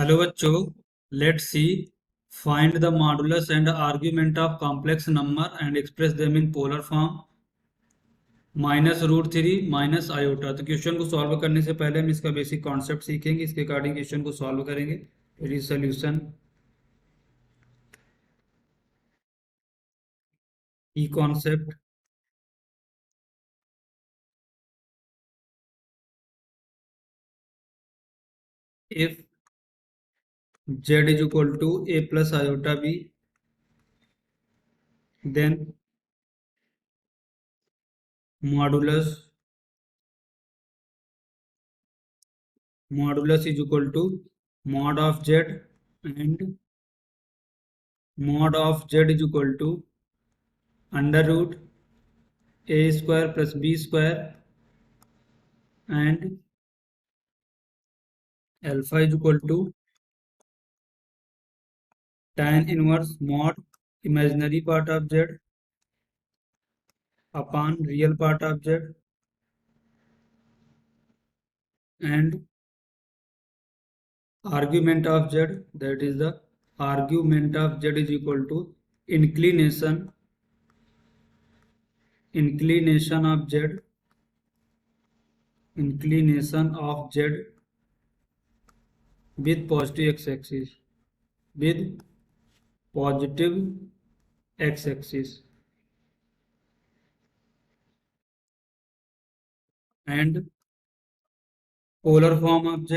Hello बच्चों, let's see find the modulus and argument of complex number and express them in polar form -√3 -i। तो question को solve करने से पहले हम इसका बेसिक कॉन्सेप्ट सीखेंगे, इसके अकॉर्डिंग क्वेश्चन को सॉल्व करेंगे। इट इज सोल्यूशन की concept. If z is equal to a plus iota b, then modulus is equal to mod of z and mod of z is equal to under root a square plus b square and alpha is equal to tan inverse mod imaginary part of z upon real part of z and argument of z, that is the argument of z is equal to inclination of z with positive x-axis and polar form of z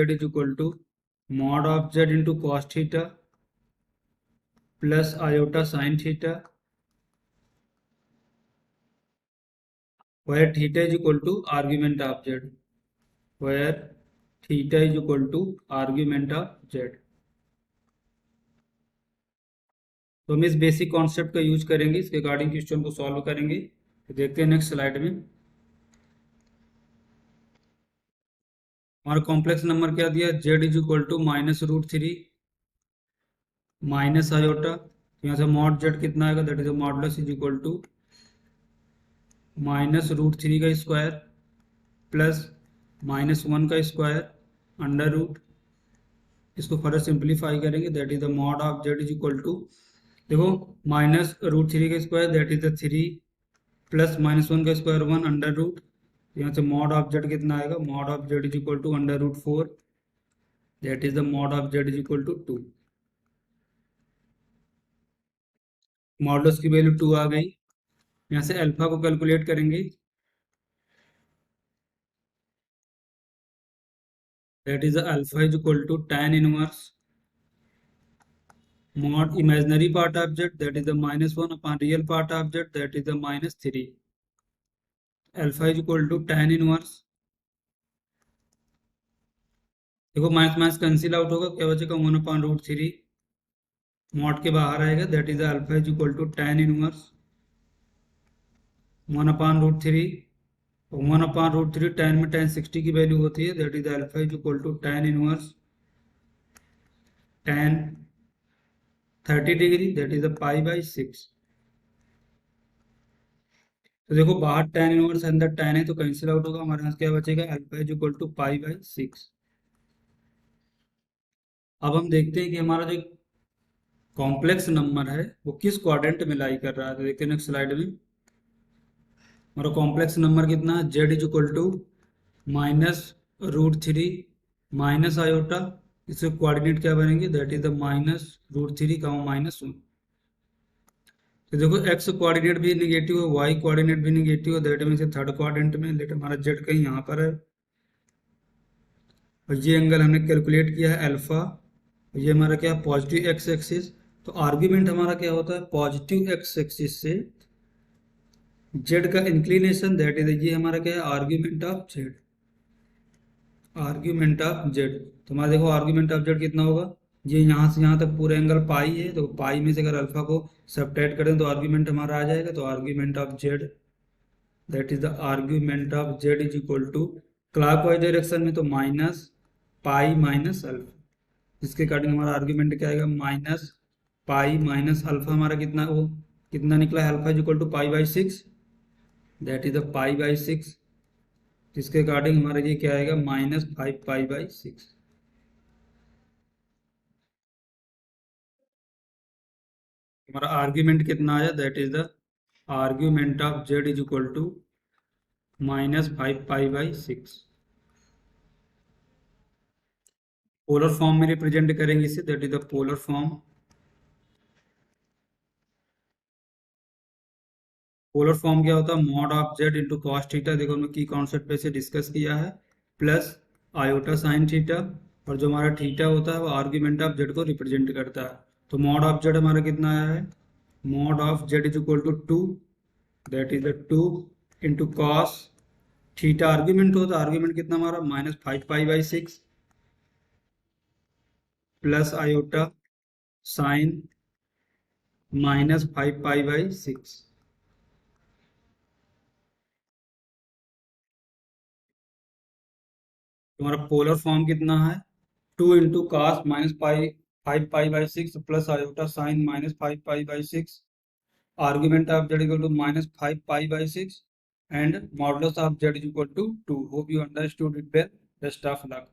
is equal to mod of z into cos theta plus iota sin theta, where theta is equal to argument of z, तो हम इस basic concept का use करेंगे, इसके according question को solve करेंगे। तो देखते हैं नेक्स्ट स्लाइड में हमारा कॉम्प्लेक्स नंबर क्या दिया, z is equal to -√3 minus iota. यहाँ से मॉड z कितना आएगा, that is modulus is equal to -√3 का स्क्वायर प्लस -1 का स्क्वायर अंडर रूट, इसको फर्दर सिंप्लीफाई करेंगे, that is the mod of z is equal to, देखो -√3 का square that is the 3 plus -1 का स्क्वायर 1 अंडर रूट। यहाँ से मॉड ऑफ z कितना आएगा, mod of z is equal to √4, that is the mod of z is equal to 2। Modulus की value 2 आ गई। यहाँ से अल्फा को कैलकुलेट करेंगे, that is alpha is equal to tan inverse mod imaginary part of z, that is the -1 upon real part of z, that is the -3। Alpha is equal to tan inverse, देखो minus minus cancel out होगा, क्या बचेगा 1/√3, mod के बाहर आएगा, that is alpha is equal to tan inverse 1/√3, 1/√3 tan में tan 60 की value होती है, that is alpha is equal to tan inverse tan 30 degree, that is π/6। तो देखो बाहर tan इनवर्स अंदर tan है तो कैंसिल आउट होगा, हमारे पास क्या बचेगा, अल्फा इज इक्वल टू π/6। अब हम देखते हैं कि हमारा जो कॉम्प्लेक्स नंबर है वो किस क्वाड्रेंट में लाई कर रहा है। तो देखते हैं नेक्स्ट स्लाइड में हमारा कॉम्प्लेक्स नंबर कितना है, z is equal to -√3 minus iota, इसके कोऑर्डिनेट क्या बनेंगे, दैट इज द -√3 -1। तो देखो x कोऑर्डिनेट भी निगेटिव है, y कोऑर्डिनेट भी निगेटिव है, दैट मीन्स थर्ड क्वाड्रेंट में, लेट हमारा z कहीं यहाँ पर है और ये एंगल हमने कैलकुलेट किया है अल्फा, ये हमारा क्या पॉजिटिव एक्स एक्सिस। तो आर्ग्यूमेंट हमारा क्या होता है, पॉजिटिव एक्स एक्सिस से जेड का इंक्लिनेशन, दैट इज ये हमारा क्या है आर्ग्यूमेंट ऑफ जेड, तो हमारा देखो आर्ग्यूमेंट ऑफ जेड कितना होगा, ये यहाँ से यहाँ तक पूरा एंगल पाई है, तो पाई में से अगर अल्फा को सब्ट्रैक्ट करें तो आर्ग्यूमेंट हमारा आ जाएगा, तो argument of z, that is the argument of z is equal to clockwise direction में तो -π माइनस अल्फा, इसके अकॉर्डिंग हमारा आर्ग्यूमेंट क्या आएगा, -π माइनस अल्फा, हमारा कितना वो कितना निकला है, alpha is equal to π/6 that is the pi by 6, जिसके अकॉर्डिंग हमारा ये क्या आएगा, -5 पाई बाई 6। हमारा आर्ग्यूमेंट कितना आया, that is the argument of z is equal to -5 pi by 6। Polar form में रिप्रेजेंट करेंगे इसे, that is the polar form. Polar form क्या होता है, mod of z into cos theta, देखो हमने की कॉन्सेप्ट पे से डिस्कस किया है, प्लस आयोटा साइन थीटा, और जो हमारा थीटा होता है वो आर्ग्यूमेंट ऑफ जेड को रिप्रेजेंट करता है। तो मॉड ऑफ जेड हमारा कितना आया है, mod of z is equal to 2, that is the 2 into cos theta, argument होता है, आर्ग्यूमेंट कितना हमारा -5 pi by 6, plus iota sine -5 pi by 6। तुम्हारा पोलर फॉर्म कितना है, 2 into cos -5 pi by 6 plus iota sine -5 pi by 6, argument of z equal to -5 pi by 6 and modulus of z is equal to 2। Hope you understood it well. Best of luck.